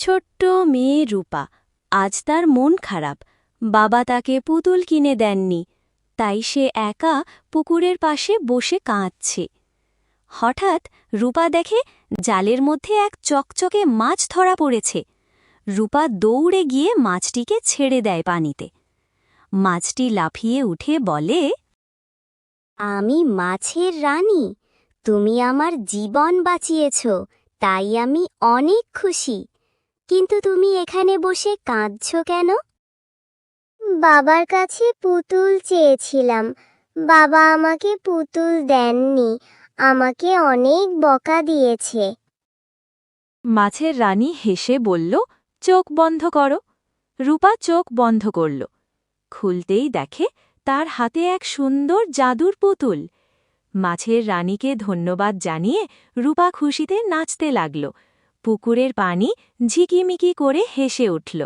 ছোট্ট মেয়ে রূপা। আজ তার মন খারাপ। বাবা তাকে পুতুল কিনে দেননি, তাই সে একা পুকুরের পাশে বসে কাঁদছে। হঠাৎ রূপা দেখে জালের মধ্যে এক চকচকে মাছ ধরা পড়েছে। রূপা দৌড়ে গিয়ে মাছটিকে ছেড়ে দেয় পানিতে। মাছটি লাফিয়ে উঠে বলে, আমি মাছের রানী, তুমি আমার জীবন বাঁচিয়েছ, তাই আমি অনেক খুশি। কিন্তু তুমি এখানে বসে কাঁদছ কেন? বাবার কাছে পুতুল চেয়েছিলাম, বাবা আমাকে পুতুল দেননি, আমাকে অনেক বকা দিয়েছে। মাছের রানী হেসে বলল, চোখ বন্ধ করো। রূপা চোখ বন্ধ করল। খুলতেই দেখে তার হাতে এক সুন্দর জাদুর পুতুল। মাছের রানীকে ধন্যবাদ জানিয়ে রূপা খুশিতে নাচতে লাগল। পুকুরের পানি ঝিকিমিকি করে হেসে উঠল।